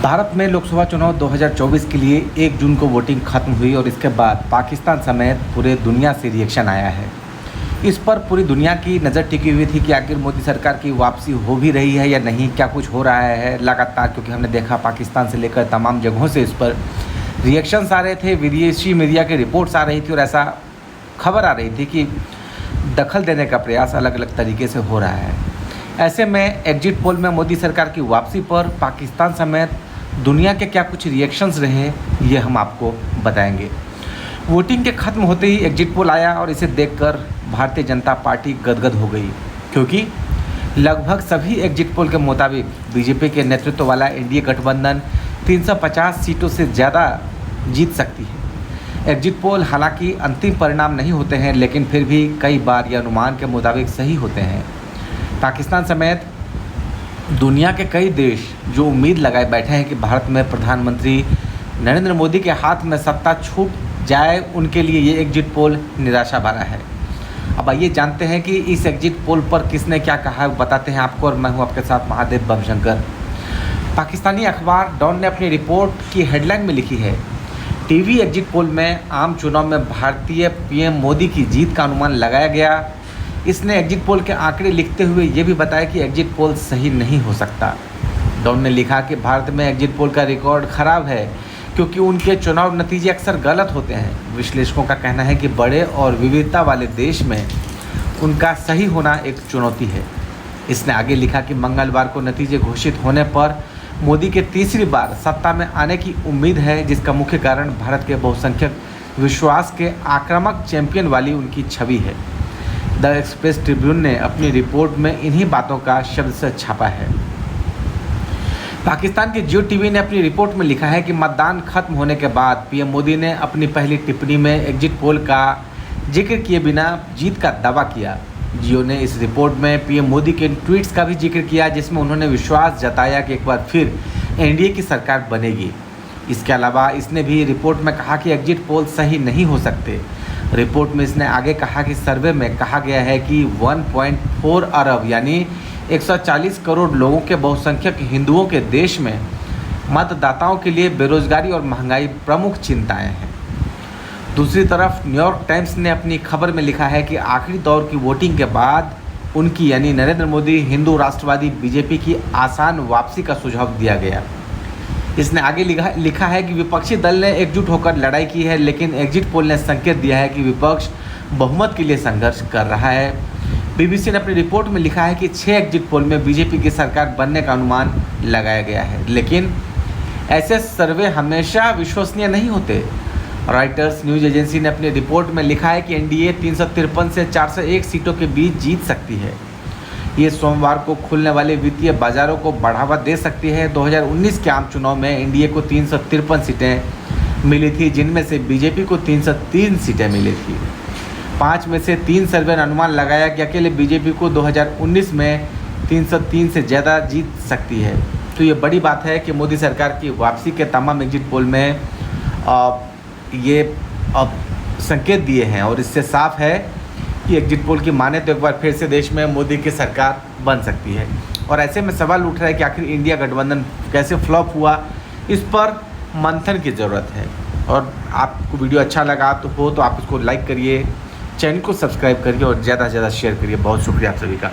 भारत में लोकसभा चुनाव 2024 के लिए 1 जून को वोटिंग खत्म हुई और इसके बाद पाकिस्तान समेत पूरे दुनिया से रिएक्शन आया है। इस पर पूरी दुनिया की नज़र टिकी हुई थी कि आखिर मोदी सरकार की वापसी हो भी रही है या नहीं, क्या कुछ हो रहा है लगातार, क्योंकि हमने देखा पाकिस्तान से लेकर तमाम जगहों से इस पर रिएक्शंस आ रहे थे, विदेशी मीडिया की रिपोर्ट्स आ रही थी और ऐसा खबर आ रही थी कि दखल देने का प्रयास अलग अलग तरीके से हो रहा है। ऐसे में एग्जिट पोल में मोदी सरकार की वापसी पर पाकिस्तान समेत दुनिया के क्या कुछ रिएक्शंस रहे, ये हम आपको बताएंगे। वोटिंग के ख़त्म होते ही एग्जिट पोल आया और इसे देखकर भारतीय जनता पार्टी गदगद हो गई, क्योंकि लगभग सभी एग्जिट पोल के मुताबिक बीजेपी के नेतृत्व वाला एनडीए गठबंधन 350 सीटों से ज़्यादा जीत सकती है। एग्जिट पोल हालांकि अंतिम परिणाम नहीं होते हैं, लेकिन फिर भी कई बार ये अनुमान के मुताबिक सही होते हैं। पाकिस्तान समेत दुनिया के कई देश जो उम्मीद लगाए बैठे हैं कि भारत में प्रधानमंत्री नरेंद्र मोदी के हाथ में सत्ता छूट जाए, उनके लिए ये एग्जिट पोल निराशा भरा है। अब आइए जानते हैं कि इस एग्जिट पोल पर किसने क्या कहा है, बताते हैं आपको, और मैं हूं आपके साथ महादेव भवशंकर। पाकिस्तानी अखबार डॉन ने अपनी रिपोर्ट की हेडलाइन में लिखी है, टीवी एग्जिट पोल में आम चुनाव में भारतीय पीएम मोदी की जीत का अनुमान लगाया गया। इसने एग्जिट पोल के आंकड़े लिखते हुए ये भी बताया कि एग्जिट पोल सही नहीं हो सकता। डॉन ने लिखा कि भारत में एग्जिट पोल का रिकॉर्ड खराब है क्योंकि उनके चुनाव नतीजे अक्सर गलत होते हैं। विश्लेषकों का कहना है कि बड़े और विविधता वाले देश में उनका सही होना एक चुनौती है। इसने आगे लिखा कि मंगलवार को नतीजे घोषित होने पर मोदी के तीसरी बार सत्ता में आने की उम्मीद है, जिसका मुख्य कारण भारत के बहुसंख्यक विश्वास के आक्रामक चैंपियन वाली उनकी छवि है। द एक्सप्रेस ट्रिब्यून ने अपनी रिपोर्ट में इन्हीं बातों का शब्द से छापा है। पाकिस्तान के जियो टीवी ने अपनी रिपोर्ट में लिखा है कि मतदान खत्म होने के बाद पीएम मोदी ने अपनी पहली टिप्पणी में एग्जिट पोल का जिक्र किए बिना जीत का दावा किया। जियो ने इस रिपोर्ट में पीएम मोदी के ट्वीट्स का भी जिक्र किया, जिसमें उन्होंने विश्वास जताया कि एक बार फिर एनडीए की सरकार बनेगी। इसके अलावा इसने भी रिपोर्ट में कहा कि एग्जिट पोल सही नहीं हो सकते। रिपोर्ट में इसने आगे कहा कि सर्वे में कहा गया है कि 1.4 अरब यानी 140 करोड़ लोगों के बहुसंख्यक हिंदुओं के देश में मतदाताओं के लिए बेरोजगारी और महंगाई प्रमुख चिंताएं हैं। दूसरी तरफ न्यूयॉर्क टाइम्स ने अपनी खबर में लिखा है कि आखिरी दौर की वोटिंग के बाद उनकी यानी नरेंद्र मोदी हिंदू राष्ट्रवादी बीजेपी की आसान वापसी का सुझाव दिया गया। इसने आगे लिखा है कि विपक्षी दल ने एकजुट होकर लड़ाई की है, लेकिन एग्जिट पोल ने संकेत दिया है कि विपक्ष बहुमत के लिए संघर्ष कर रहा है। बीबीसी ने अपनी रिपोर्ट में लिखा है कि 6 एग्जिट पोल में बीजेपी की सरकार बनने का अनुमान लगाया गया है, लेकिन ऐसे सर्वे हमेशा विश्वसनीय नहीं होते। रॉयटर्स न्यूज़ एजेंसी ने अपनी रिपोर्ट में लिखा है कि एनडीए 353 से 401 सीटों के बीच जीत सकती है। ये सोमवार को खुलने वाले वित्तीय बाजारों को बढ़ावा दे सकती है। 2019 के आम चुनाव में एनडीए को 353 सीटें मिली थी, जिनमें से बीजेपी को 303 सीटें मिली थी। 5 में से 3 सर्वे ने अनुमान लगाया कि अकेले बीजेपी को 2019 में 303 से ज़्यादा जीत सकती है। तो ये बड़ी बात है कि मोदी सरकार की वापसी के तमाम एग्जिट पोल में ये संकेत दिए हैं और इससे साफ है कि एग्जिट पोल की माने तो एक बार फिर से देश में मोदी की सरकार बन सकती है। और ऐसे में सवाल उठ रहा है कि आखिर इंडिया गठबंधन कैसे फ्लॉप हुआ, इस पर मंथन की ज़रूरत है। और आपको वीडियो अच्छा लगा तो आप इसको लाइक करिए, चैनल को सब्सक्राइब करिए और ज़्यादा से ज़्यादा शेयर करिए। बहुत शुक्रिया आप सभी का।